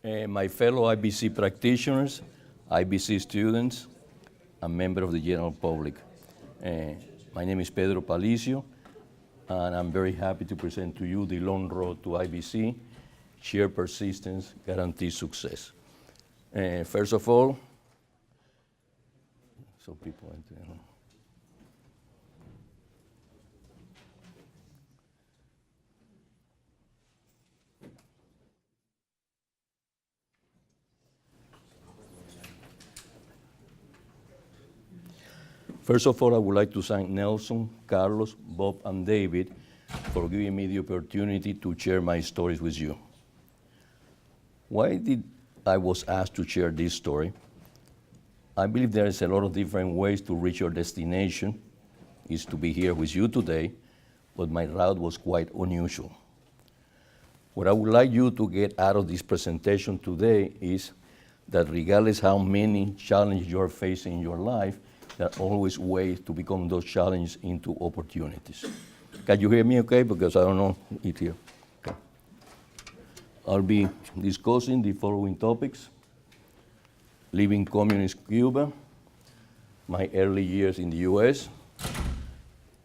My fellow IBC practitioners, IBC students, and members of the general public. My name is Pedro Palicio, and I'm very happy to present to you the long road to IBC, sheer persistence, guarantees success. First of all, so people, First of all, I would like to thank Nelson, Carlos, Bob, and David for giving me the opportunity to share my stories with you. Why did I was asked to share this story? I believe there is a lot of different ways to reach your destination, is to be here with you today, but my route was quite unusual. What I would like you to get out of this presentation today is that regardless how many challenges you're facing in your life, there are always ways to become those challenges into opportunities. Can you hear me okay? Because I don't know it here. Okay. I'll be discussing the following topics: leaving communist Cuba, my early years in the US,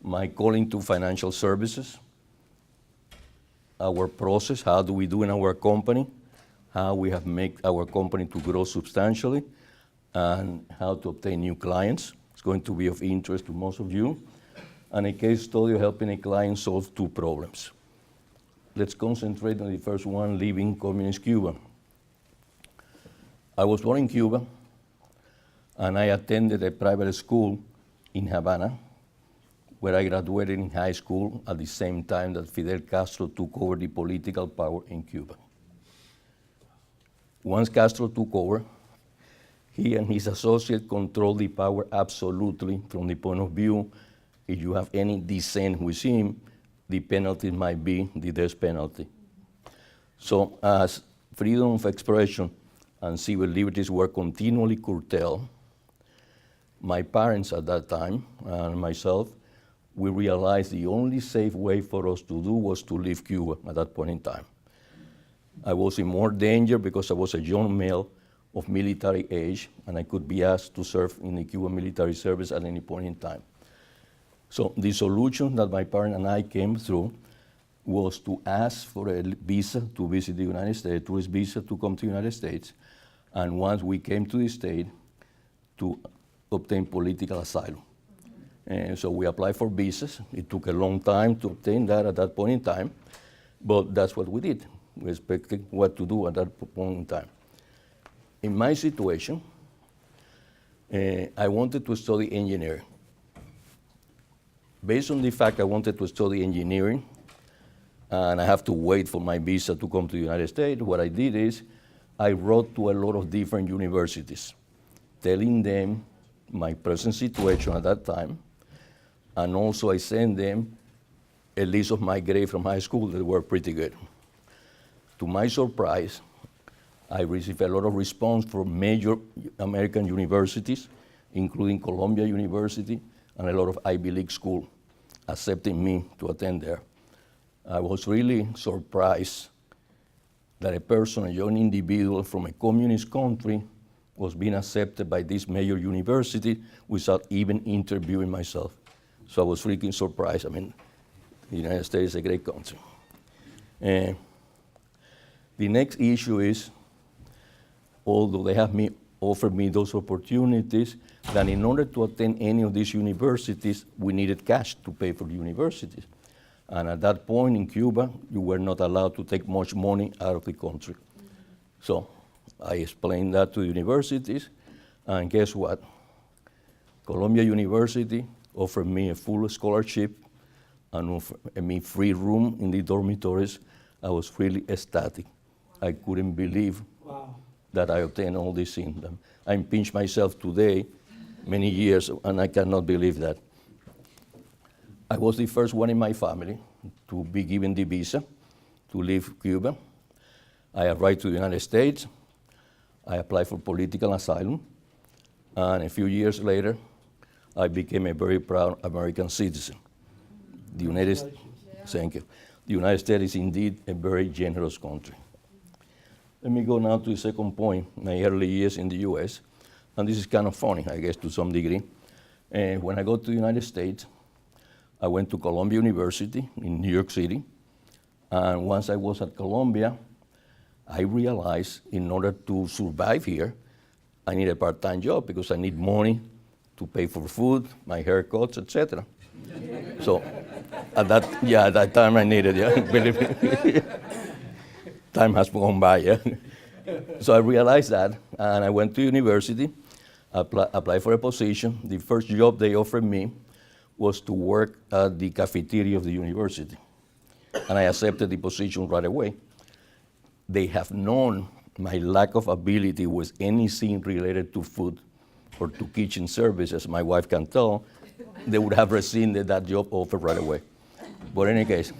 my calling to financial services, our process, how do we do in our company, how we have made our company to grow substantially, and how to obtain new clients. It's going to be of interest to most of you, and a case study of helping a client solve two problems. Let's concentrate on the first one, leaving communist Cuba. I was born in Cuba, and I attended a private school in Havana, where I graduated in high school at the same time that Fidel Castro took over the political power in Cuba. Once Castro took over, he and his associates controlled the power absolutely from the point of view, if you have any dissent with him, the penalty might be the death penalty. So as freedom of expression and civil liberties were continually curtailed, my parents at that time and myself, we realized the only safe way for us to do was to leave Cuba at that point in time. I was in more danger because I was a young male of military age, and I could be asked to serve in the Cuban military service at any point in time. So the solution that my parents and I came through was to ask for a visa to visit the United States, a tourist visa to come to the United States, and once we came to the state, to obtain political asylum. And so we applied for visas. It took a long time to obtain that at that point in time, but that's what we did. We expected what to do at that point in time. In my situation, I wanted to study engineering. Based on the fact I wanted to study engineering, and I have to wait for my visa to come to the United States, what I did is I wrote to a lot of different universities, telling them my present situation at that time, and also I sent them a list of my grades from high school that were pretty good. To my surprise, I received a lot of response from major American universities, including Columbia University and a lot of Ivy League schools, accepting me to attend there. I was really surprised that a person, a young individual from a communist country, was being accepted by this major university without even interviewing myself. So I was freaking surprised. I mean, the United States is a great country. The next issue is, although they have offered me those opportunities, that in order to attend any of these universities, we needed cash to pay for the universities. And at that point in Cuba, you were not allowed to take much money out of the country. So I explained that to the universities, and guess what? Columbia University offered me a full scholarship and offered me free room in the dormitories. I was really ecstatic. I couldn't believe that I obtained all these things. I pinch myself today, many years, and I cannot believe that. I was the first one in my family to be given the visa to leave Cuba. I arrived to the United States. I applied for political asylum, and a few years later, I became a very proud American citizen. The United States is indeed a very generous country. Let me go now to the second point, my early years in the US. And this is kind of funny, I guess, to some degree. When I got to the United States, I went to Columbia University in New York City. And once I was at Columbia, I realized in order to survive here, I need a part-time job because I need money to pay for food, my haircuts, etc. So at that time I needed, believe me. Time has gone by, So I realized that, and I went to university, applied for a position. The first job they offered me was to work at the cafeteria of the university. And I accepted the position right away. They have known my lack of ability with anything related to food or to kitchen service, as my wife can tell. They would have rescinded that job offer right away. But in any case,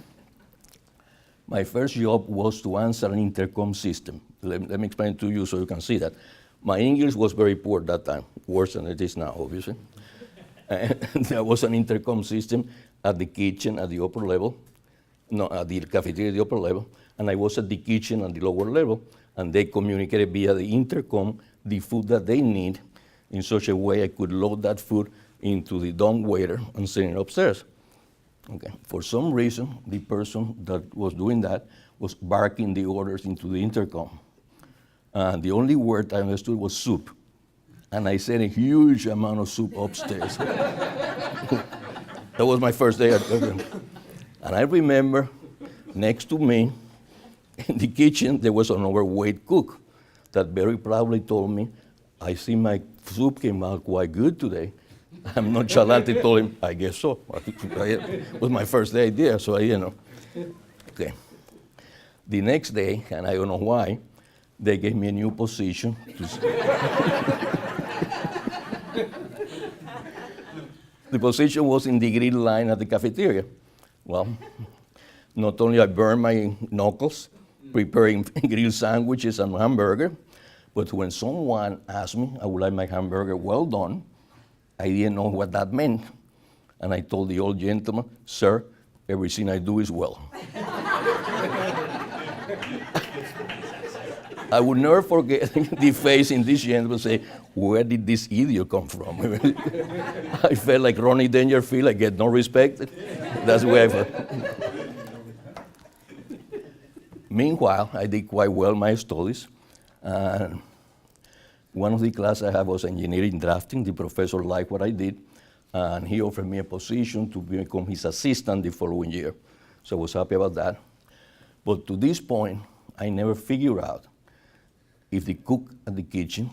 my first job was to answer an intercom system. Let me explain it to you so you can see that. My English was very poor at that time, worse than it is now, obviously. And there was an intercom system at the kitchen at the upper level, at the cafeteria at the upper level, and I was at the kitchen at the lower level, and they communicated via the intercom the food that they need in such a way I could load that food into the dumb waiter and send it upstairs. Okay. For some reason, the person that was doing that was barking the orders into the intercom. And the only word I understood was soup. And I sent a huge amount of soup upstairs. That was my first day at And I remember next to me in the kitchen, there was an overweight cook that very proudly told me, I see my soup came out quite good today. I'm nonchalantly told him, I guess so. It was my first idea, so Okay. The next day, and I don't know why, they gave me a new position. The position was in the grill line at the cafeteria. Well, not only I burned my knuckles preparing grilled sandwiches and hamburger, but when someone asked me, I would like my hamburger well done, I didn't know what that meant. And I told the old gentleman, sir, everything I do is well. I would never forget the face in this gentleman say, where did this idiot come from? I felt like Ronnie Dangerfield, I get no respect. That's the way I felt. Meanwhile, I did quite well in my studies. One of the classes I had was engineering drafting. The professor liked what I did, and he offered me a position to become his assistant the following year. So I was happy about that. But to this point, I never figured out if the cook at the kitchen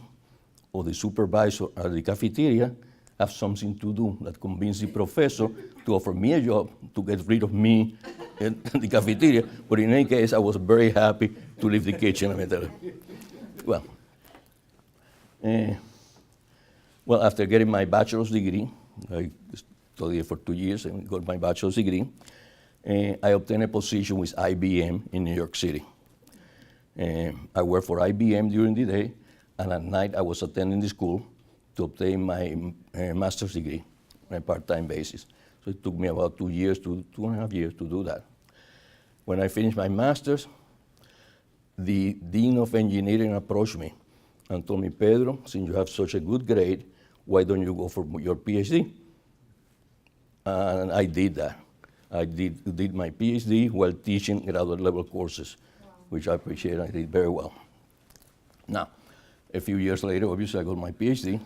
or the supervisor at the cafeteria have something to do that convinced the professor to offer me a job to get rid of me in the cafeteria. But in any case, I was very happy to leave the kitchen. Let me tell you. Well, after getting my bachelor's degree, I studied for 2 years and got my bachelor's degree, I obtained a position with IBM in New York City. I worked for IBM during the day, and at night I was attending the school to obtain my master's degree on a part-time basis. So it took me about 2 years, 2.5 years to do that. When I finished my master's, the dean of engineering approached me and told me, Pedro, since you have such a good grade, why don't you go for your PhD? And I did that. I did my PhD while teaching graduate level courses, which I appreciate. I did very well. Now, a few years later, obviously, I got my PhD,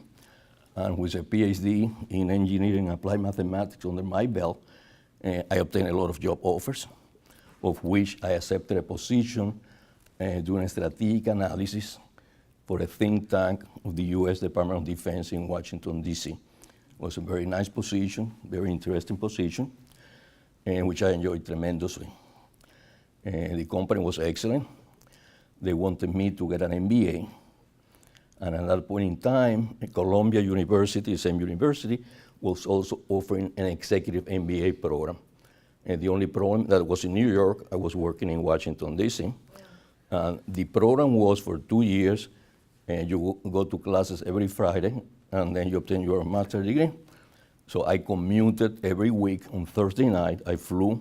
and with a PhD in engineering and applied mathematics under my belt, I obtained a lot of job offers, of which I accepted a position doing strategic analysis for a think tank of the U.S. Department of Defense in Washington, D.C. It was a very nice position, very interesting position, which I enjoyed tremendously. The company was excellent. They wanted me to get an MBA. And at that point in time, Columbia University, the same university, was also offering an executive MBA program. And the only program that was in New York, I was working in Washington, D.C. The program was for 2 years, and you go to classes every Friday, and then you obtain your master's degree. So I commuted every week on Thursday night. I flew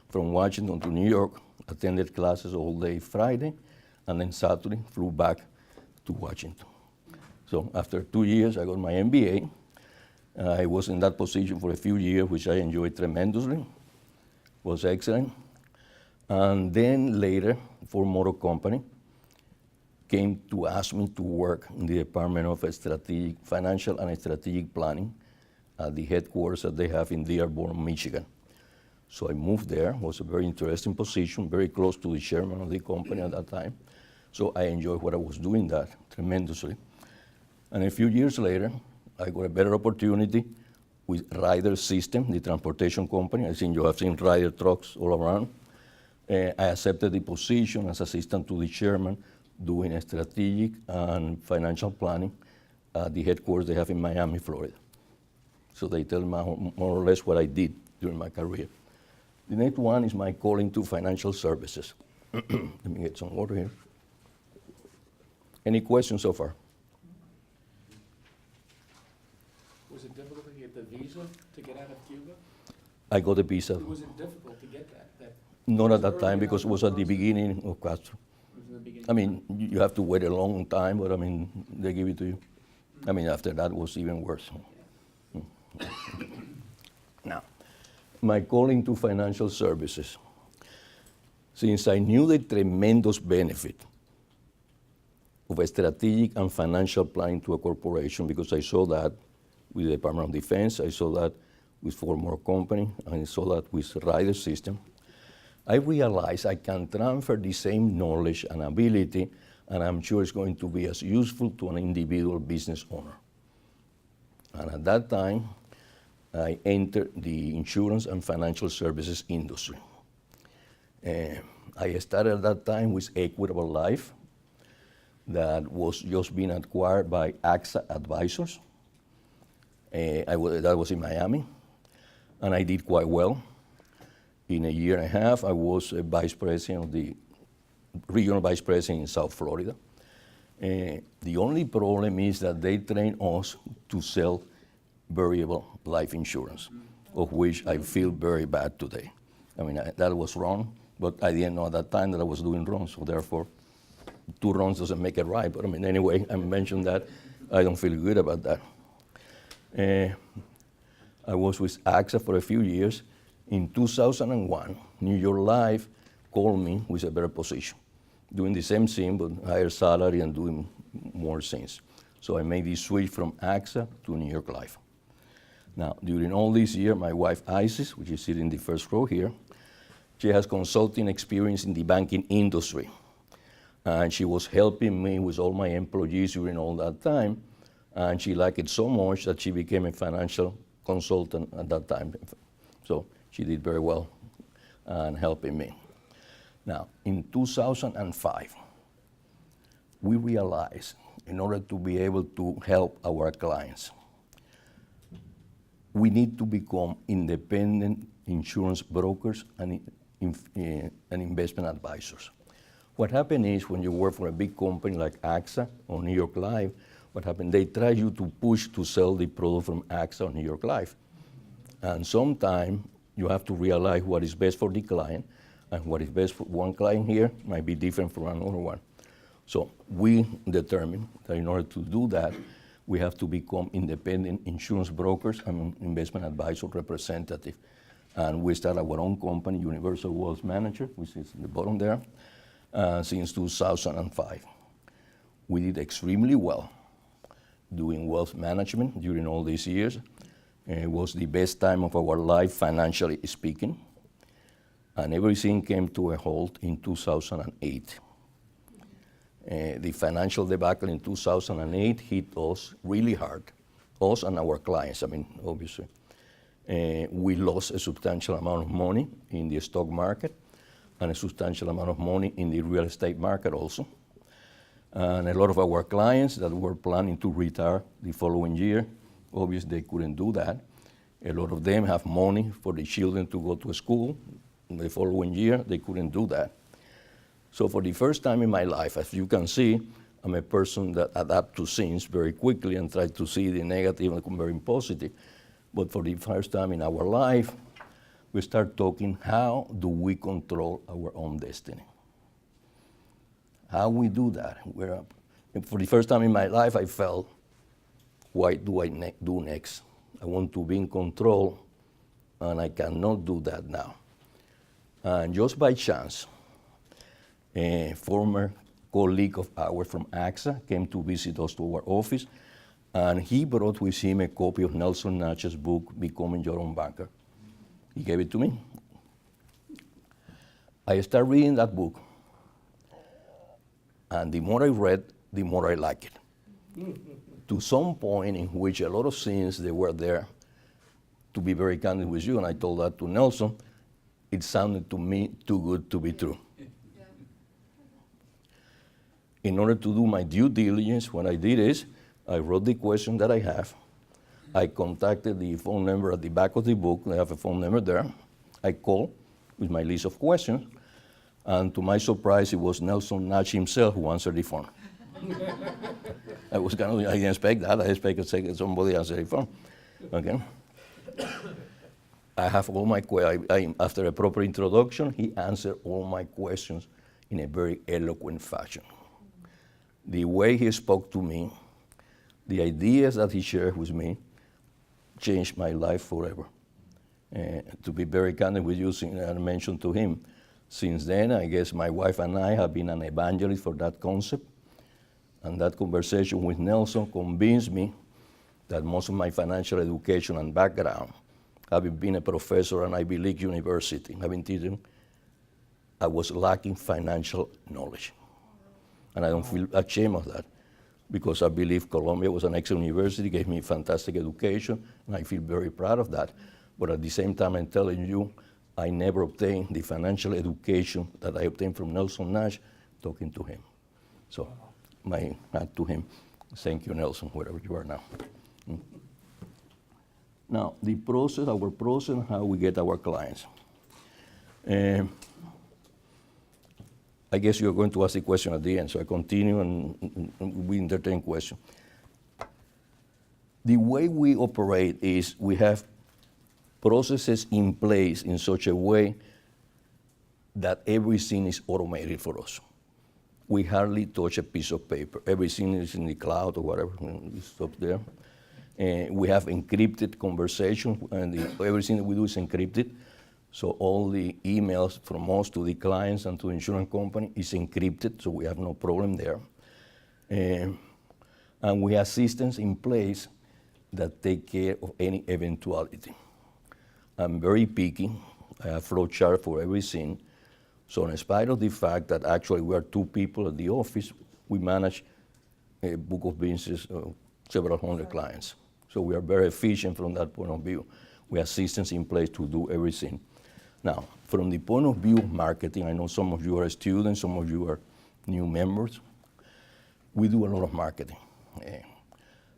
from Washington to New York, attended classes all day Friday, and then Saturday flew back to Washington. So after 2 years, I got my MBA. I was in that position for a few years, which I enjoyed tremendously. Was excellent. And then later, Ford Motor Company came to ask me to work in the Department of Financial and Strategic Planning at the headquarters that they have in Dearborn, Michigan. So I moved there. It was a very interesting position, very close to the chairman of the company at that time. So I enjoyed what I was doing that tremendously. And a few years later, I got a better opportunity with Ryder System, the transportation company. I think you have seen Ryder trucks all around. I accepted the position as assistant to the chairman, doing strategic and financial planning at the headquarters they have in Miami, Florida. So they tell me more or less what I did during my career. The next one is my calling to financial services. Let me get some water here. Any questions so far? Was it difficult to get the visa to get out of Cuba? I got a visa. Was it difficult to get that? Not at that time, because it was at the beginning of Castro. I mean, you have to wait a long time, but I mean, they give it to you. I mean, after that was even worse. Now, my calling to financial services. Since I knew the tremendous benefit of a strategic and financial planning to a corporation, because I saw that with the Department of Defense, I saw that with Ford Motor Company, and I saw that with Ryder System, I realized I can transfer the same knowledge and ability, and I'm sure it's going to be as useful to an individual business owner. And at that time, I entered the insurance and financial services industry. I started at that time with Equitable Life, that was just being acquired by AXA Advisors. That was in Miami, and I did quite well. In a year and a half, I was a vice president of the regional vice president in South Florida. The only problem is that they train us to sell variable life insurance, of which I feel very bad today. I mean, that was wrong, but I didn't know at that time that I was doing wrong, so therefore, 2 wrongs doesn't make it right. But I mean, anyway, I mentioned that. I don't feel good about that. I was with AXA for a few years. In 2001, New York Life called me with a better position, doing the same thing, but higher salary and doing more things. So I made the switch from AXA to New York Life. Now, during all this year, my wife, Isis, which is sitting in the first row here, she has consulting experience in the banking industry. And she was helping me with all my employees during all that time. And she liked it so much that she became a financial consultant at that time. So she did very well in helping me. Now, in 2005, we realized in order to be able to help our clients, we need to become independent insurance brokers and investment advisors. What happened is when you work for a big company like AXA or New York Life, what happened, they try you to push to sell the product from AXA or New York Life. And sometimes you have to realize what is best for the client, and what is best for one client here might be different from another one. So we determined that in order to do that, we have to become independent insurance brokers and investment advisor representative. And we started our own company, Universal Wealth Manager, which is in the bottom there, since 2005. We did extremely well doing wealth management during all these years. It was the best time of our life, financially speaking. And everything came to a halt in 2008. The financial debacle in 2008 hit us really hard, us and our clients, I mean, obviously. We lost a substantial amount of money in the stock market and a substantial amount of money in the real estate market also. And a lot of our clients that were planning to retire the following year, obviously they couldn't do that. A lot of them have money for the children to go to school. The following year, they couldn't do that. So for the first time in my life, as you can see, I'm a person that adapts to things very quickly and tries to see the negative and become very positive. But for the first time in our life, we start talking, how do we control our own destiny? How we do that? For the first time in my life, I felt, what do I do next? I want to be in control, and I cannot do that now. And just by chance, a former colleague of ours from AXA came to visit us to our office, and he brought with him a copy of Nelson Nash's book, Becoming Your Own Banker. He gave it to me. I started reading that book, and the more I read, the more I liked it. To some point in which a lot of things they were there, to be very candid with you, and I told that to Nelson, it sounded to me too good to be true. In order to do my due diligence, what I did is I wrote the question that I have. I contacted the phone number at the back of the book. I have a phone number there. I called with my list of questions, and to my surprise, it was Nelson Nash himself who answered the phone. I didn't expect that. I expected somebody answer the phone. Okay. I have all my questions. After a proper introduction, he answered all my questions in a very eloquent fashion. The way he spoke to me, the ideas that he shared with me, changed my life forever. To be very candid with you, I mentioned to him, since then, I guess my wife and I have been an evangelist for that concept. And that conversation with Nelson convinced me that most of my financial education and background, having been a professor at Ivy League University, having teaching, I was lacking financial knowledge. And I don't feel ashamed of that, because I believe Columbia was an excellent university, gave me fantastic education, and I feel very proud of that. But at the same time, I'm telling you, I never obtained the financial education that I obtained from Nelson Nash talking to him. So my hat to him. Thank you, Nelson, wherever you are now. Now, our process, how we get our clients. I guess you're going to ask the question at the end, so I continue and we entertain questions. The way we operate is we have processes in place in such a way that everything is automated for us. We hardly touch a piece of paper. Everything is in the cloud or whatever, it's up there. We have encrypted conversation, and everything that we do is encrypted. So all the emails from us to the clients and to the insurance company is encrypted, so we have no problem there. And we have systems in place that take care of any eventuality. I'm very picky. I have flow chart for everything. So in spite of the fact that actually we are 2 people at the office, we manage a book of business of several hundred clients. So we are very efficient from that point of view. We have systems in place to do everything. Now, from the point of view of marketing, I know some of you are students, some of you are new members. We do a lot of marketing.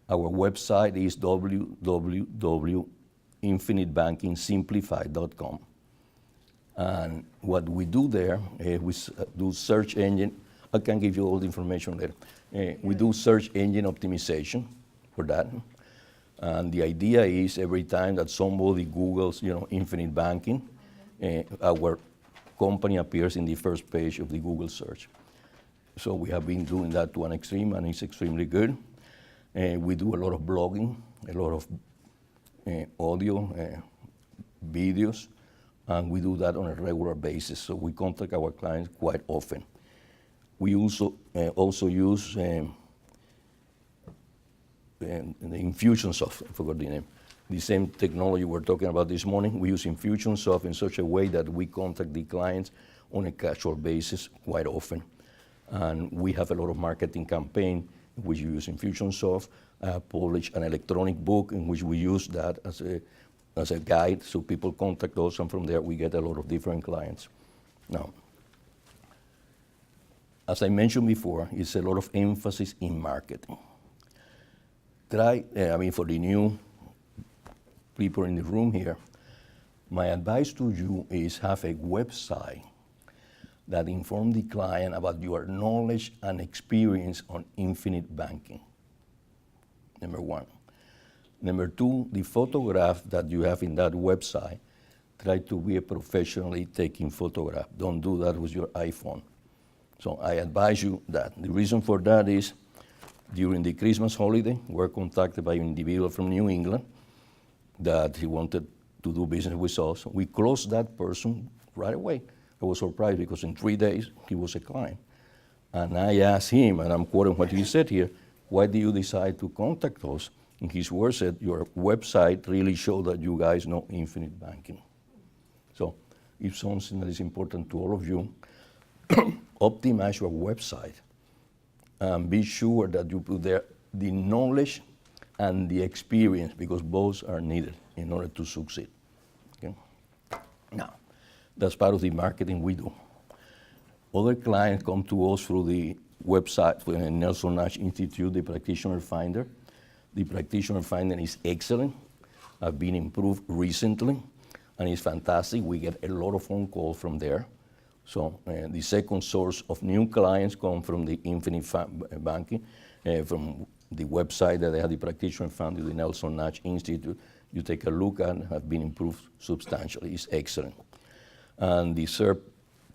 Our website is www.infinitebankingsimplified.com. And what we do there, we do search engine. I can give you all the information there. We do search engine optimization for that. And the idea is every time that somebody Googles, Infinite Banking, our company appears in the first page of the Google search. So we have been doing that to an extreme, and it's extremely good. We do a lot of blogging, a lot of audio, videos, and we do that on a regular basis. So we contact our clients quite often. We also use the Infusionsoft, I forgot the name. The same technology we're talking about this morning. We use Infusionsoft in such a way that we contact the clients on a casual basis quite often. And we have a lot of marketing campaign in which we use Infusionsoft. I have published an electronic book in which we use that as a guide, so people contact us, and from there we get a lot of different clients. Now, as I mentioned before, it's a lot of emphasis in marketing. For the new people in the room here, my advice to you is have a website that informs the client about your knowledge and experience on infinite banking. Number 1. Number 2, the photograph that you have in that website, try to be a professionally taken photograph. Don't do that with your iPhone. So I advise you that. The reason for that is during the Christmas holiday, we're contacted by an individual from New England that he wanted to do business with us. We closed that person right away. I was surprised because in 3 days, he was a client. And I asked him, and I'm quoting what he said here, why did you decide to contact us? And his words said, your website really showed that you guys know infinite banking. So it's something that is important to all of you. Optimize your website and be sure that you put there the knowledge and the experience, because both are needed in order to succeed. Okay? Now, that's part of the marketing we do. Other clients come to us through the website for the Nelson Nash Institute, the Practitioner Finder. The Practitioner Finder is excellent. I've been improved recently, and it's fantastic. We get a lot of phone calls from there. So the second source of new clients come from the Infinite Banking, from the website that they have, the Practitioner Finder, the Nelson Nash Institute. You take a look at, have been improved substantially. It's excellent. And the third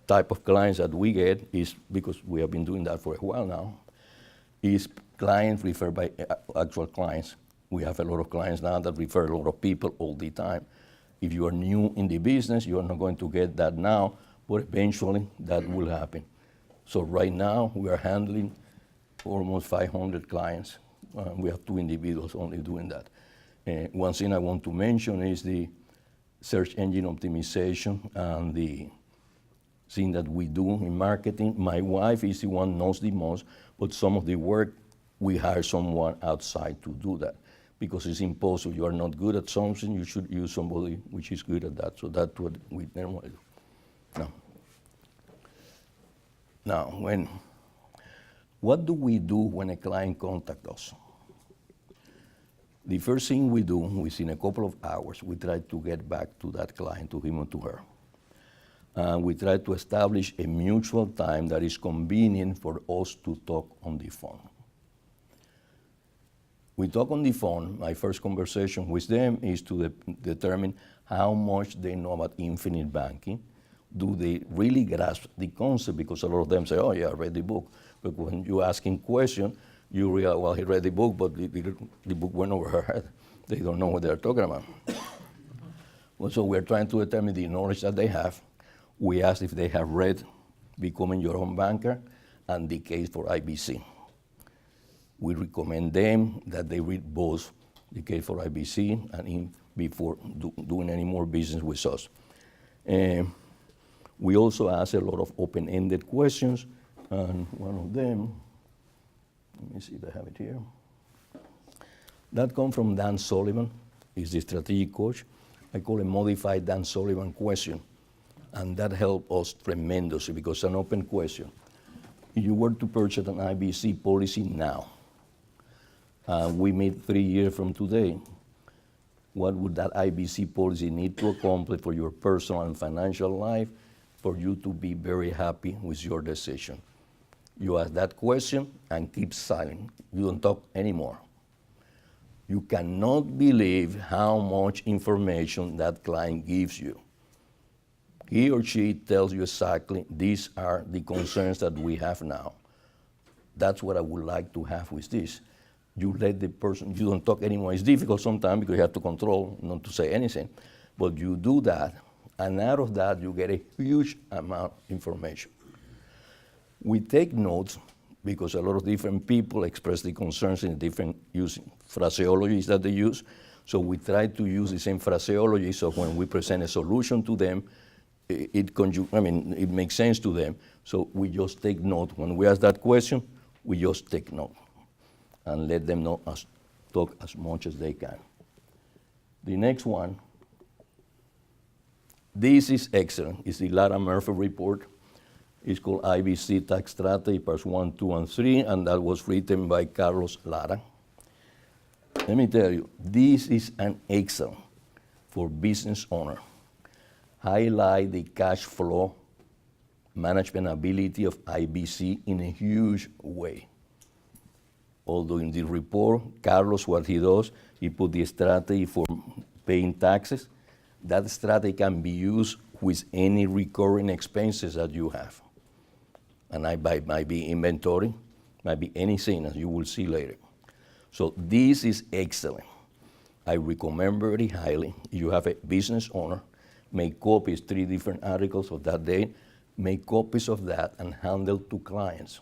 type of clients that we get is, because we have been doing that for a while now, is clients referred by actual clients. We have a lot of clients now that refer a lot of people all the time. If you are new in the business, you are not going to get that now, but eventually that will happen. So right now we are handling almost 500 clients. We have 2 individuals only doing that. One thing I want to mention is the search engine optimization and the thing that we do in marketing. My wife is the one who knows the most, but some of the work, we hire someone outside to do that, because it's impossible. You are not good at something, you should use somebody which is good at that. So that's what we normally do. Now, what do we do when a client contacts us? The first thing we do, within a couple of hours, we try to get back to that client, to him or to her. We try to establish a mutual time that is convenient for us to talk on the phone. We talk on the phone. My first conversation with them is to determine how much they know about infinite banking. Do they really grasp the concept? Because a lot of them say, oh yeah, I read the book. But when you ask him questions, you realize, well, he read the book, but the book went over her head. They don't know what they're talking about. Well, so we're trying to determine the knowledge that they have. We ask if they have read Becoming Your Own Banker and The Case for IBC. We recommend them that they read both The Case for IBC and before doing any more business with us. We also ask a lot of open-ended questions, and one of them, let me see if I have it here. That comes from Dan Sullivan. He's the strategic coach. I call it modified Dan Sullivan question. And that helped us tremendously, because it's an open question. If you were to purchase an IBC policy now, we meet 3 years from today, what would that IBC policy need to accomplish for your personal and financial life for you to be very happy with your decision? You ask that question and keep silent. You don't talk anymore. You cannot believe how much information that client gives you. He or she tells you exactly, these are the concerns that we have now. That's what I would like to have with this. You let the person, you don't talk anymore. It's difficult sometimes because you have to control not to say anything. But you do that, and out of that you get a huge amount of information. We take notes because a lot of different people express the concerns in different using phraseologies that they use. So we try to use the same phraseology, so when we present a solution to them, it makes sense to them. So we just take note. When we ask that question, we just take note and let them know talk as much as they can. The next one, this is excellent. It's the Lara Murphy report. It's called IBC Tax Strategy, Parts 1, 2, and 3, and that was written by Carlos Lara. Let me tell you, this is an excellent for business owner. Highlight the cash flow management ability of IBC in a huge way. Although in the report, Carlos, what he does, he put the strategy for paying taxes. That strategy can be used with any recurring expenses that you have. and might be inventory, might be anything, as you will see later. So this is excellent. I recommend very highly. If you have a business owner, make copies, 3 different articles of that day, make copies of that and handle to clients.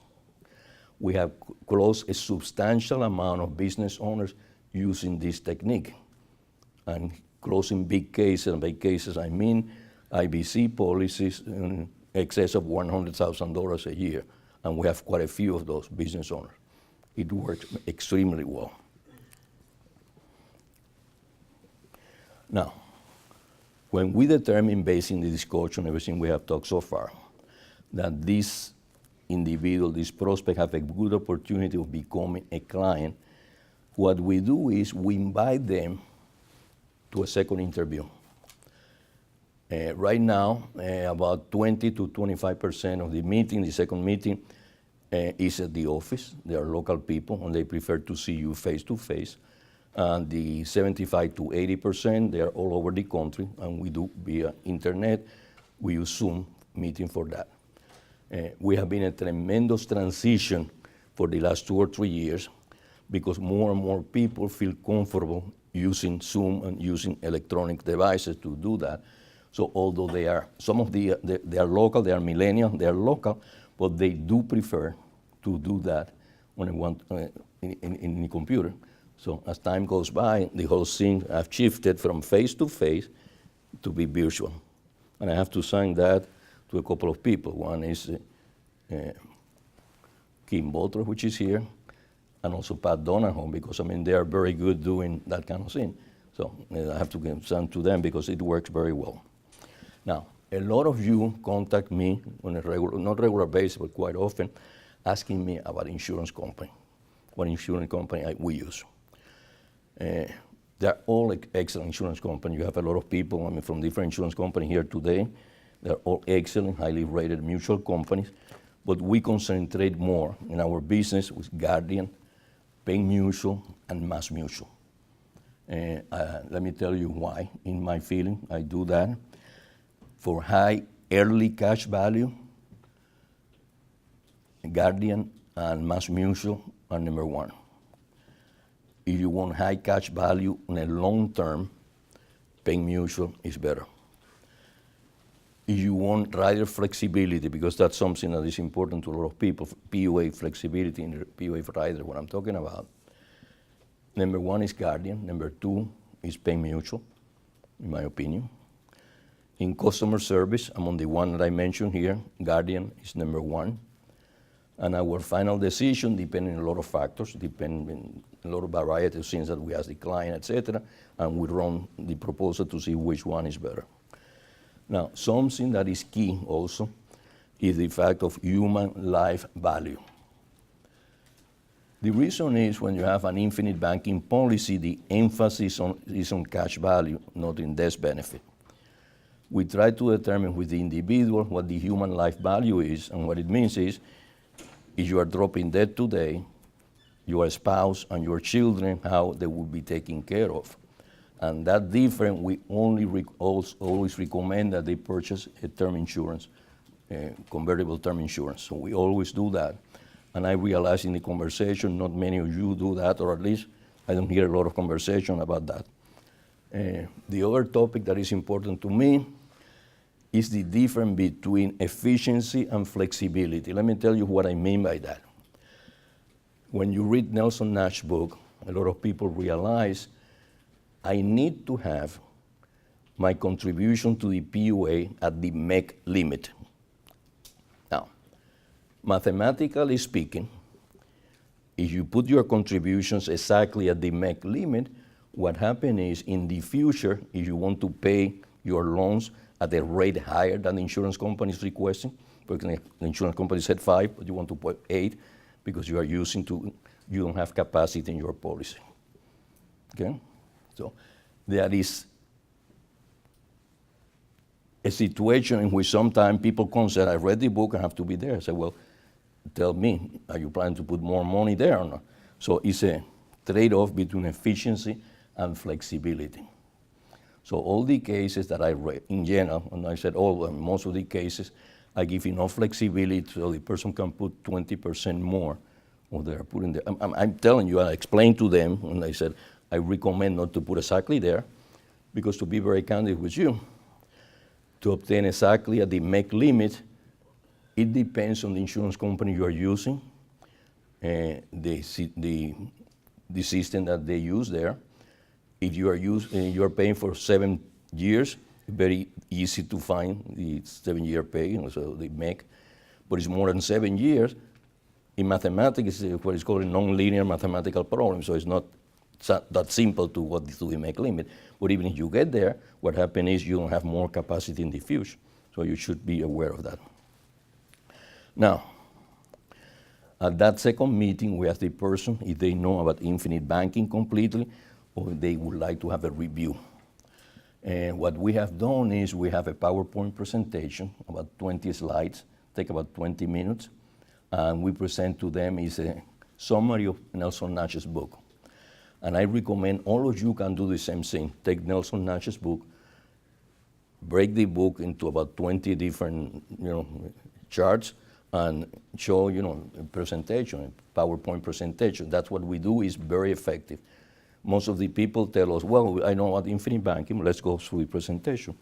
We have closed a substantial amount of business owners using this technique and closing big cases. And by cases, I mean IBC policies in excess of $100,000 a year. And we have quite a few of those business owners. It works extremely well. Now, when we determine, based on the discussion, everything we have talked so far, that this individual, this prospect, have a good opportunity of becoming a client, what we do is we invite them to a second interview. Right now, about 20 to 25% of the meeting, the second meeting, is at the office. They are local people, and they prefer to see you face to face. And the 75 to 80%, they are all over the country, and we do via internet. We use Zoom meeting for that. We have been a tremendous transition for the last 2 or 3 years because more and more people feel comfortable using Zoom and using electronic devices to do that. So although they are, some of they are local, they are millennial, they are local, but they do prefer to do that when they want in the computer. So as time goes by, the whole thing have shifted from face to face to be virtual. And I have to thank that to a couple of people. One is Kim Butler, which is here, and also Pat Donahoe, because I mean they are very good doing that kind of thing. So I have to give some to them because it works very well. Now, a lot of you contact me on a regular, not regular basis, but quite often, asking me about insurance company, what insurance company we use. They're all excellent insurance companies. You have a lot of people, I mean, from different insurance companies here today. They're all excellent, highly rated mutual companies, but we concentrate more in our business with Guardian, Penn Mutual, and Mass Mutual. Let me tell you why, in my feeling, I do that. For high early cash value, Guardian and Mass Mutual are number 1. If you want high cash value on a long term, Penn Mutual is better. If you want rider flexibility, because that's something that is important to a lot of people, PUA flexibility in the PUA rider, what I'm talking about, number 1 is Guardian, number 2 is Penn Mutual, in my opinion. In customer service, among the one that I mentioned here, Guardian is number 1. And our final decision depends on a lot of factors, depending on a lot of variety of things that we ask the client, etc. And we run the proposal to see which one is better. Now, something that is key also is the fact of human life value. The reason is when you have an infinite banking policy, the emphasis is on cash value, not in death benefit. We try to determine with the individual what the human life value is, and what it means is if you are dropping dead today, your spouse and your children, how they will be taken care of. And that different, we only always recommend that they purchase a term insurance, convertible term insurance. So we always do that. And I realize in the conversation, not many of you do that, or at least I don't hear a lot of conversation about that. The other topic that is important to me is the difference between efficiency and flexibility. Let me tell you what I mean by that. When you read Nelson Nash's book, a lot of people realize I need to have my contribution to the PUA at the MEC limit. Now, mathematically speaking, if you put your contributions exactly at the MEC limit, what happens is in the future, if you want to pay your loans at a rate higher than the insurance company is requesting, because the insurance company said 5, but you want to put 8 because you are you don't have capacity in your policy. Okay? So there is a situation in which sometimes people come and say, I read the book, I have to be there. I say, well, tell me, are you planning to put more money there or not? So it's a trade-off between efficiency and flexibility. So all the cases that I read, in general, and I said all, most of the cases, I give enough flexibility so the person can put 20% more or they're putting there. I'm telling you, I explained to them, and I said, I recommend not to put exactly there, because to be very candid with you, to obtain exactly at the MEC limit, it depends on the insurance company you are using, the system that they use there. If you are paying for 7 years, very easy to find the 7-year pay, so the MEC. But it's more than 7 years. In mathematics, it's what is called a non-linear mathematical problem, so it's not that simple to what to the MEC limit. But even if you get there, what happens is you don't have more capacity in the future. So you should be aware of that. Now, at that second meeting, we asked the person if they know about infinite banking completely, or they would like to have a review. And what we have done is we have a PowerPoint presentation, about 20 slides, take about 20 minutes, and we present to them is a summary of Nelson Nash's book. And I recommend all of you can do the same thing. Take Nelson Nash's book, break the book into about 20 different charts, and show a presentation, a PowerPoint presentation. That's what we do, is very effective. Most of the people tell us, well, I know about infinite banking, let's go through the presentation.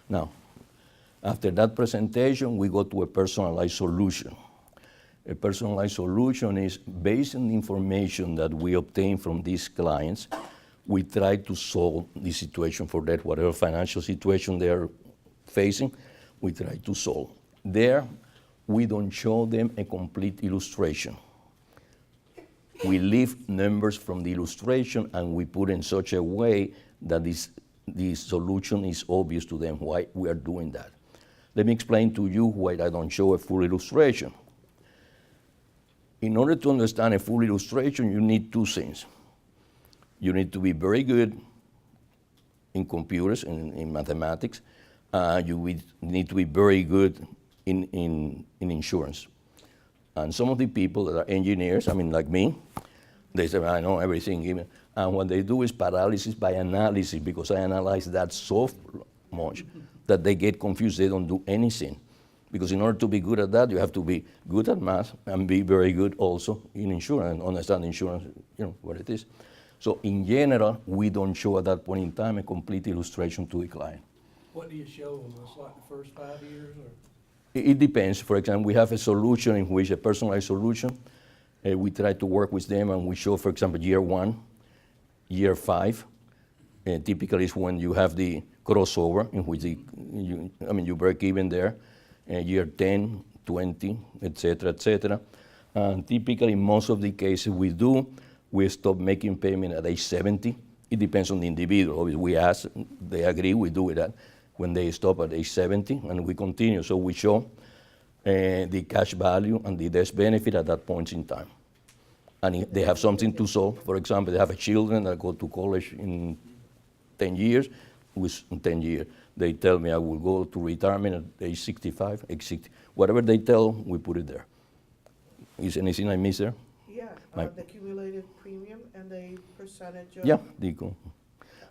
Now, after that presentation, we go to a personalized solution. A personalized solution is based on the information that we obtain from these clients. We try to solve the situation for that, whatever financial situation they're facing, we try to solve. There, we don't show them a complete illustration. We leave numbers from the illustration and we put in such a way that the solution is obvious to them why we are doing that. Let me explain to you why I don't show a full illustration. In order to understand a full illustration, you need two things. You need to be very good in computers, in mathematics. You need to be very good in insurance. And some of the people that are engineers, like me, they say, I know everything. And what they do is paralysis by analysis, because I analyze that so much that they get confused, they don't do anything. Because in order to be good at that, you have to be good at math and be very good also in insurance, and understand insurance, what it is. So in general, we don't show at that point in time a complete illustration to the client. What do you show them? It's like the first 5 years? Or? It depends. For example, we have a solution in which a personalized solution. We try to work with them and we show, for example, year 1, year 5. Typically is when you have the crossover in which you break even there. Year 10, 20, et cetera, and typically in most of the cases we stop making payment at age 70. It depends on the individual. Obviously, we ask, they agree, we do it when they stop at age 70, and we continue. So we show the cash value and the death benefit at that point in time. And if they have something to solve, for example, they have children that go to college in 10 years, in 10 years. They tell me I will go to retirement at age 65, age 60. Whatever they tell, we put it there. Is anything I miss there? Yeah, the accumulated premium and the percentage of... Yeah,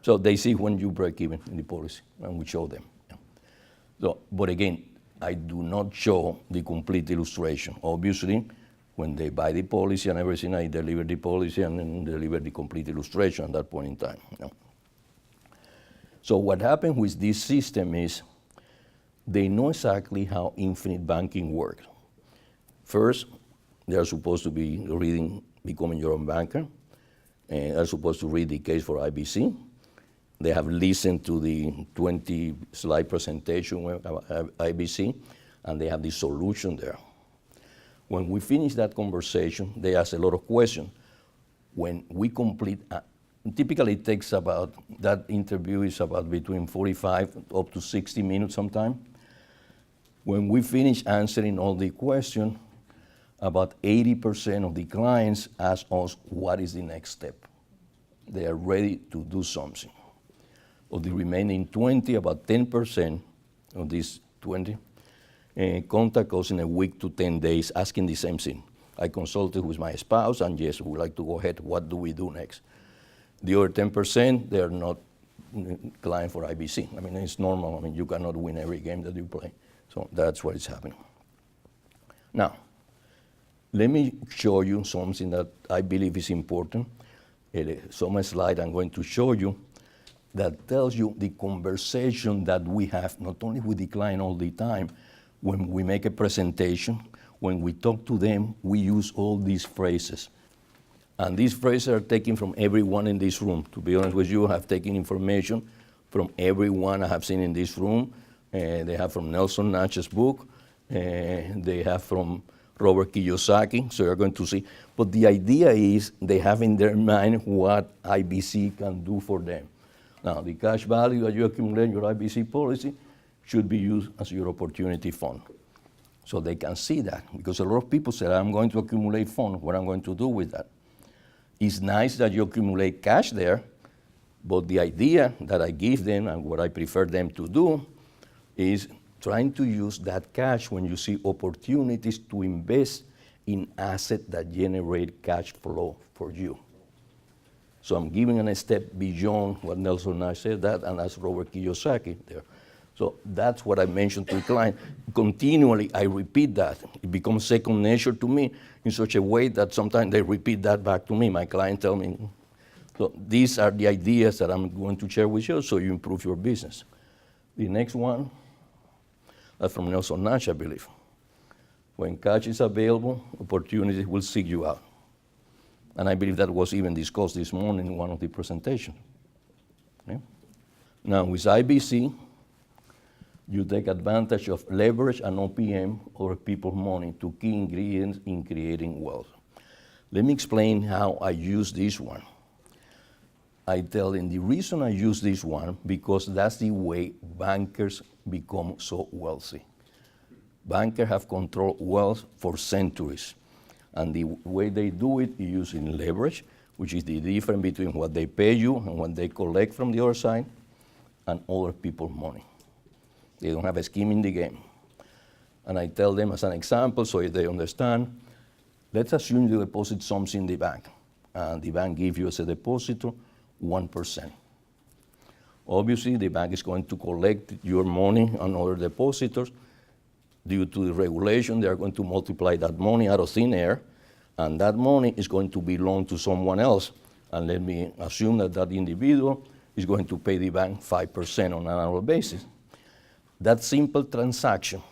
so they see when you break even in the policy, and we show them. Yeah. So, but again, I do not show the complete illustration. Obviously, when they buy the policy and everything, I deliver the policy and then deliver the complete illustration at that point in time. Yeah. So what happened with this system is they know exactly how infinite banking works. First, they are supposed to be reading Becoming Your Own Banker, and are supposed to read the case for IBC. They have listened to the 20-slide presentation about IBC, and they have the solution there. When we finish that conversation, they ask a lot of questions. When we complete, typically it takes about, that interview is about between 45 up to 60 minutes sometime. When we finish answering all the questions, about 80% of the clients ask us, what is the next step? They are ready to do something. Of the remaining 20, about 10% of these 20 contact us in a week to 10 days asking the same thing. I consulted with my spouse, and yes, we'd like to go ahead. What do we do next? The other 10%, they're not client for IBC. It's normal. You cannot win every game that you play. So that's what is happening. Now, let me show you something that I believe is important. Some slide I'm going to show you that tells you the conversation that we have, not only with the client all the time, when we make a presentation, when we talk to them, we use all these phrases. And these phrases are taken from everyone in this room. To be honest with you, I have taken information from everyone I have seen in this room. They have from Nelson Nash's book. They have from Robert Kiyosaki, so you're going to see. But the idea is they have in their mind what IBC can do for them. Now, the cash value that you accumulate in your IBC policy should be used as your opportunity fund. So they can see that, because a lot of people say, I'm going to accumulate funds, what I'm going to do with that. It's nice that you accumulate cash there, but the idea that I give them and what I prefer them to do is trying to use that cash when you see opportunities to invest in assets that generate cash flow for you. So I'm giving a step beyond what Nelson Nash said that, and that's Robert Kiyosaki there. So that's what I mentioned to the client. Continually, I repeat that. It becomes second nature to me in such a way that sometimes they repeat that back to me. My client tell me. So these are the ideas that I'm going to share with you so you improve your business. The next one, that's from Nelson Nash, I believe. When cash is available, opportunities will seek you out. And I believe that was even discussed this morning in one of the presentations. Okay? Now, with IBC, you take advantage of leverage and OPM or people's money, two key ingredients in creating wealth. Let me explain how I use this one. I tell them the reason I use this one because that's the way bankers become so wealthy. Bankers have controlled wealth for centuries. And the way they do it is using leverage, which is the difference between what they pay you and what they collect from the other side, and other people's money. They don't have a scheme in the game. And I tell them as an example, so if they understand, let's assume you deposit something in the bank, and the bank gives you as a depositor 1%. Obviously, the bank is going to collect your money on other depositors. Due to the regulation, they are going to multiply that money out of thin air, and that money is going to belong to someone else. And let me assume that that individual is going to pay the bank 5% on an annual basis. That simple transaction,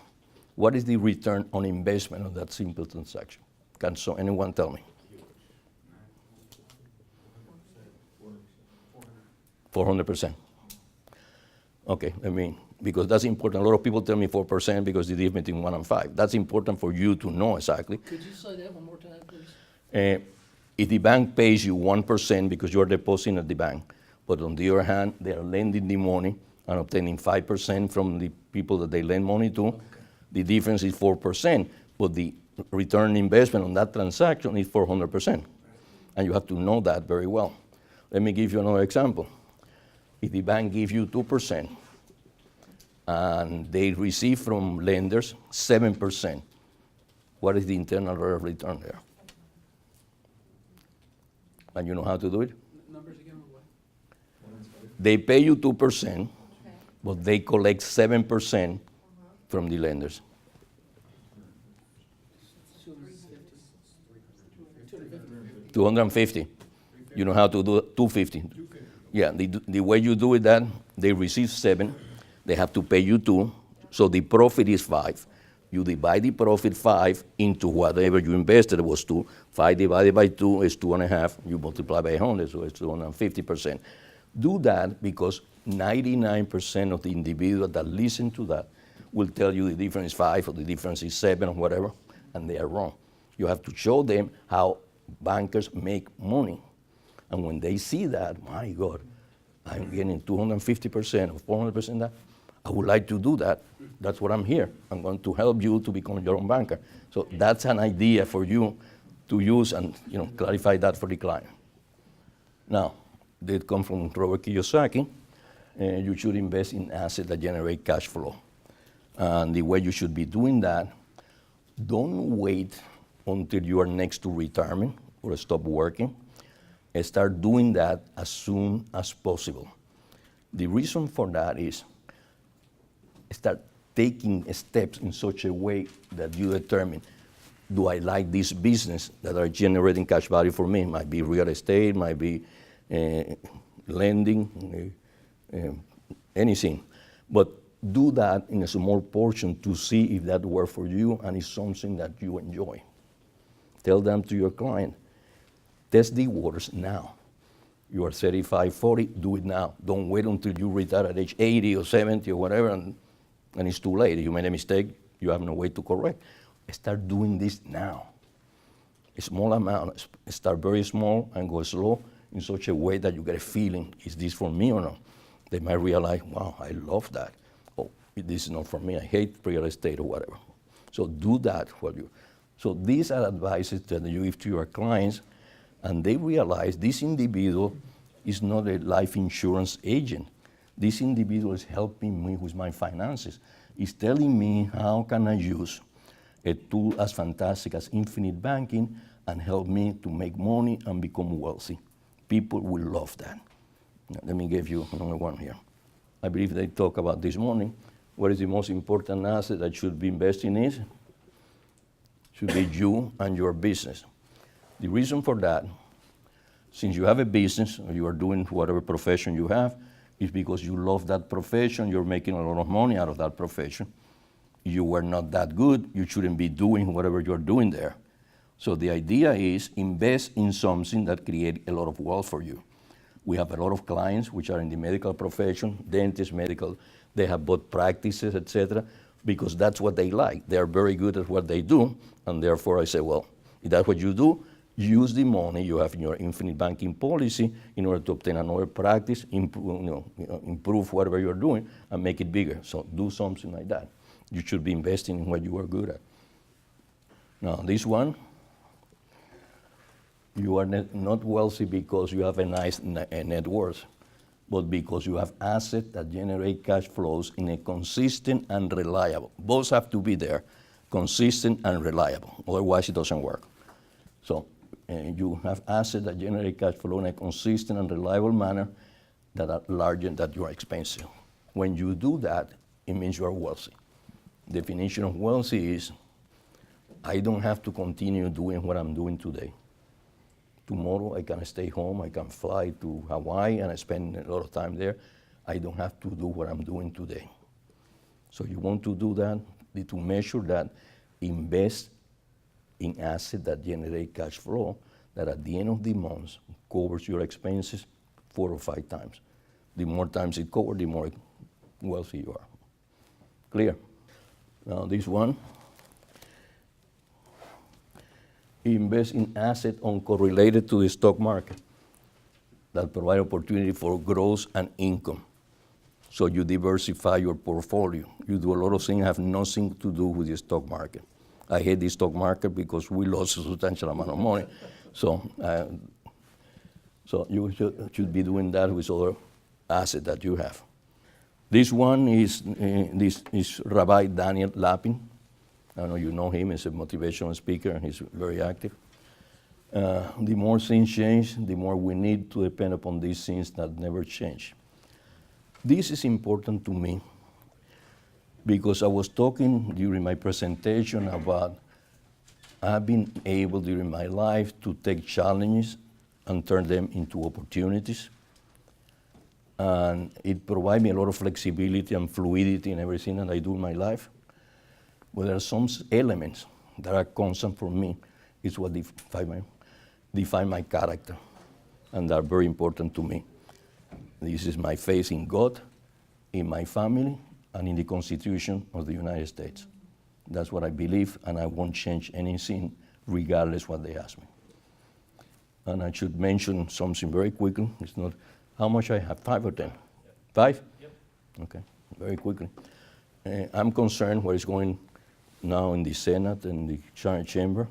what is the return on investment of that simple transaction? Can anyone tell me? 400%. Okay, because that's important. A lot of people tell me 4% because the difference between 1 and 5. That's important for you to know exactly. Could you say that one more time, please? If the bank pays you 1% because you're depositing at the bank, but on the other hand, they are lending the money and obtaining 5% from the people that they lend money to, the difference is 4%, but the return on investment on that transaction is 400%. And you have to know that very well. Let me give you another example. If the bank gives you 2%, and they receive from lenders 7%, what is the internal rate of return there? And you know how to do it? Numbers again, what? They pay you 2%, but they collect 7% from the lenders. 250. You know how to do it? 250. Yeah, the way you do it that, they receive 7, they have to pay you 2, so the profit is 5. You divide the profit 5 into whatever you invested was 2. 5 divided by 2 is 2.5. You multiply by 100, so it's 250%. Do that because 99% of the individuals that listen to that will tell you the difference is 5 or the difference is 7 or whatever, and they are wrong. You have to show them how bankers make money. And when they see that, my God, I'm getting 250% or 400% that, I would like to do that. That's what I'm here. I'm going to help you to become your own banker. So that's an idea for you to use and clarify that for the client. Now, that comes from Robert Kiyosaki. You should invest in assets that generate cash flow. And the way you should be doing that, don't wait until you are next to retirement or stop working. Start doing that as soon as possible. The reason for that is start taking steps in such a way that you determine do I like this business that are generating cash value for me? Might be real estate, might be lending, anything. But do that in a small portion to see if that works for you and is something that you enjoy. Tell them to your client, test the waters now. You are 35, 40, do it now. Don't wait until you retire at age 80 or 70 or whatever, and it's too late. You made a mistake, you have no way to correct. Start doing this now. A small amount, start very small and go slow in such a way that you get a feeling, is this for me or not? They might realize, wow, I love that. Oh, this is not for me, I hate real estate or whatever. So do that for you. So these are advices that you give to your clients, and they realize this individual is not a life insurance agent. This individual is helping me with my finances. He's telling me how can I use a tool as fantastic as infinite banking and help me to make money and become wealthy. People will love that. Now, let me give you another one here. I believe they talk about this morning. What is the most important asset that should be investing in? Should be you and your business. The reason for that, since you have a business or you are doing whatever profession you have, is because you love that profession, you're making a lot of money out of that profession. You were not that good, you shouldn't be doing whatever you're doing there. So the idea is invest in something that creates a lot of wealth for you. We have a lot of clients which are in the medical profession, dentists, medical, they have both practices, etc., because that's what they like. They're very good at what they do, and therefore I say, well, if that's what you do, use the money you have in your infinite banking policy in order to obtain another practice, improve whatever you're doing, and make it bigger. So do something like that. You should be investing in what you are good at. Now, this one, you are not wealthy because you have a nice net worth, but because you have assets that generate cash flows in a consistent and reliable. Both have to be there, consistent and reliable. Otherwise, it doesn't work. So you have assets that generate cash flow in a consistent and reliable manner that are larger than your expenses. When you do that, it means you are wealthy. Definition of wealthy is, I don't have to continue doing what I'm doing today. Tomorrow I can stay home, I can fly to Hawaii and I spend a lot of time there. I don't have to do what I'm doing today. So you want to do that, to measure that, invest in assets that generate cash flow that at the end of the month covers your expenses 4 or 5 times. The more times it covers, the more wealthy you are. Clear? Now this one, invest in assets uncorrelated to the stock market that provide opportunity for growth and income. So you diversify your portfolio. You do a lot of things that have nothing to do with the stock market. I hate the stock market because we lost a substantial amount of money. So you should be doing that with other assets that you have. This one is Rabbi Daniel Lapin. I know you know him, he's a motivational speaker and he's very active. The more things change, the more we need to depend upon these things that never change. This is important to me because I was talking during my presentation about I've been able during my life to take challenges and turn them into opportunities. And it provides me a lot of flexibility and fluidity in everything that I do in my life. But there are some elements that are constant for me. It's what define my character, and they are very important to me. This is my faith in God, in my family, and in the Constitution of the United States. That's what I believe, and I won't change anything regardless what they ask me. And I should mention something very quickly. It's not how much I have, 5 or 10? Yep. 5? Yep. Okay, very quickly. I'm concerned what is going now in the Senate and the chamber.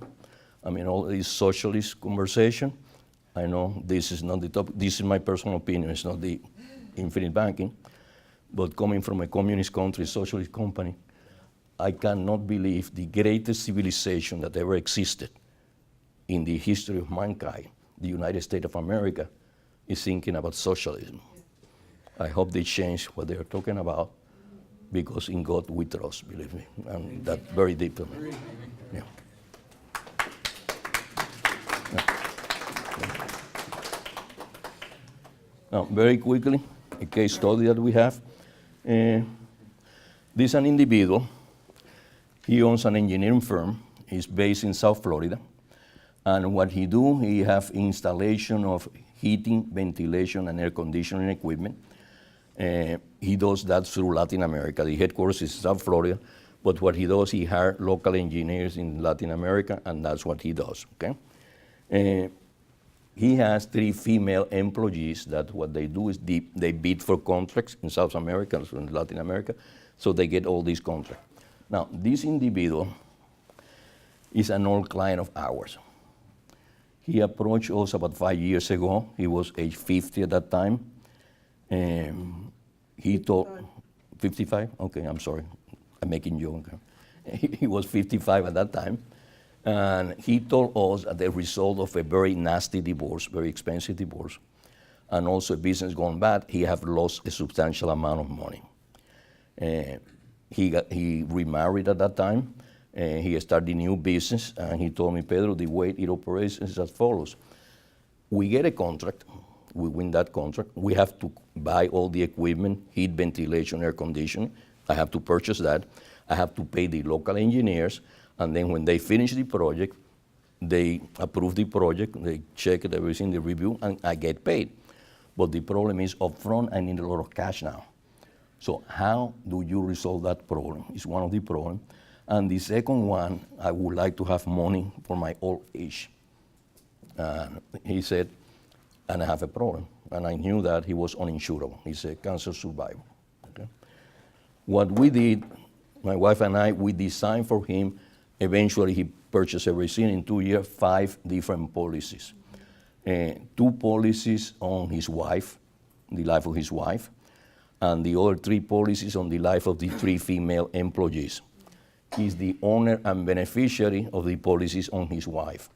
I mean, all this socialist conversation. I know this is not the topic. This is my personal opinion. It's not the infinite banking. But coming from a communist country, socialist company, I cannot believe the greatest civilization that ever existed in the history of mankind, the United States of America, is thinking about socialism. I hope they change what they are talking about, because in God we trust, believe me, and that's very deep to me. Yeah. Now, very quickly, a case study that we have. This is an individual. He owns an engineering firm. He's based in South Florida. And what he do, he have installation of heating, ventilation, and air conditioning equipment. He does that through Latin America. The headquarters is South Florida, but what he does, he hire local engineers in Latin America, and that's what he does, okay? He has 3 female employees that what they do is they bid for contracts in South America and in Latin America, so they get all these contracts. Now, this individual is an old client of ours. He approached us about 5 years ago. He was age 50 at that time. He told, 55? Okay, I'm sorry. I'm making joke. He was 55 at that time. And he told us that the result of a very nasty divorce, very expensive divorce, and also a business gone bad, he have lost a substantial amount of money. He remarried at that time. He started a new business, and he told me, Pedro, the way it operates is as follows. We get a contract. We win that contract. We have to buy all the equipment, heat, ventilation, air conditioning. I have to purchase that. I have to pay the local engineers. And then when they finish the project, they approve the project, they check it, everything, they review, and I get paid. But the problem is upfront, I need a lot of cash now. So how do you resolve that problem? It's one of the problems. And the second one, I would like to have money for my old age. He said, and I have a problem. And I knew that he was uninsurable. He's a cancer survivor. Okay? What we did, my wife and I, we designed for him. Eventually, he purchased everything in 2 years, 5 different policies. 2 policies on his wife, the life of his wife, and the other 3 policies on the life of the 3 female employees. He's the owner and beneficiary of the policies on his wife.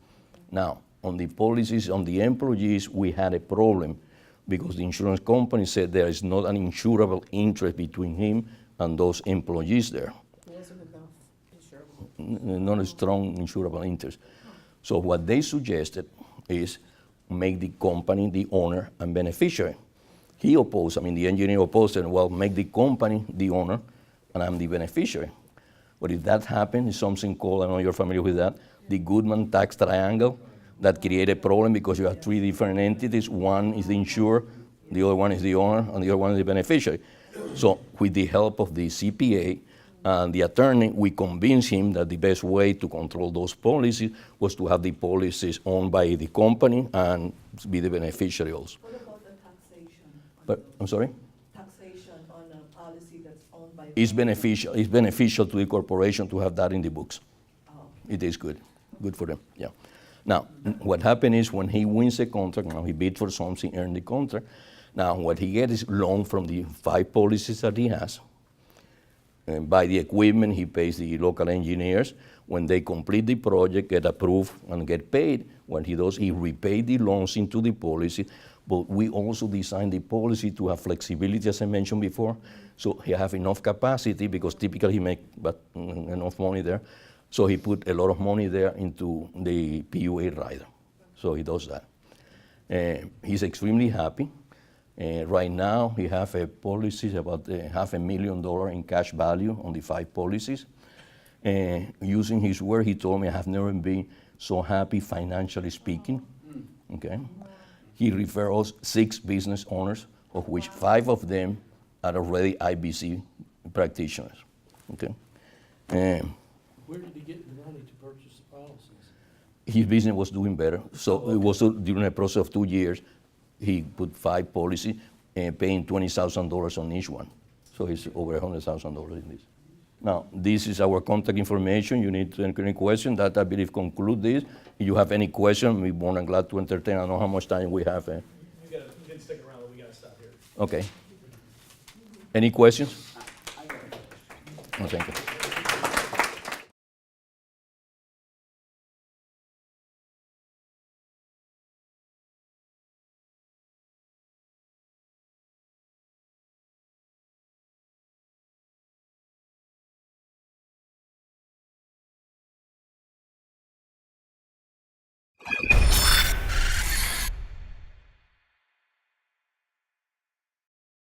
Now, on the policies on the employees, we had a problem because the insurance company said there is not an insurable interest between him and those employees there. Wasn't enough insurable. Not a strong insurable interest. So what they suggested is make the company the owner and beneficiary. He opposed, the engineer opposed it, well, make the company the owner and I'm the beneficiary. But if that happens, it's something called, I know you're familiar with that, the Goodman tax triangle that create a problem because you have 3 different entities. One is the insurer, the other one is the owner, and the other one is the beneficiary. So with the help of the CPA and the attorney, we convinced him that the best way to control those policies was to have the policies owned by the company and be the beneficiary also. What about the taxation? But, I'm sorry? Taxation on a policy that's owned by. It's beneficial. It's beneficial to the corporation to have that in the books. Oh. It is good. Good for them, yeah. Now, what happened is when he wins a contract, now he bid for something, earned the contract. Now, what he gets is loan from the 5 policies that he has. And buy the equipment, he pays the local engineers. When they complete the project, get approved, and get paid, what he does, he repay the loans into the policy. But we also design the policy to have flexibility, as I mentioned before. So he have enough capacity because typically he make enough money there. So he put a lot of money there into the PUA rider. So he does that. He's extremely happy. Right now, he have a policy about $500,000 in cash value on the 5 policies. Using his word, he told me, I have never been so happy financially speaking. Okay. He referred us 6 business owners, of which 5 of them are already IBC practitioners. Okay. Where did he get the money to purchase the policies? His business was doing better. So it was during a process of 2 years, he put 5 policies and paying $20,000 on each one. So it's over $100,000 in this. Now, this is our contact information. You need to ask any question. That, I believe, conclude this. If you have any question, we're more than glad to entertain. I don't know how much time we have. You can stick around, but we gotta stop here. Okay. Any questions? No, thank you.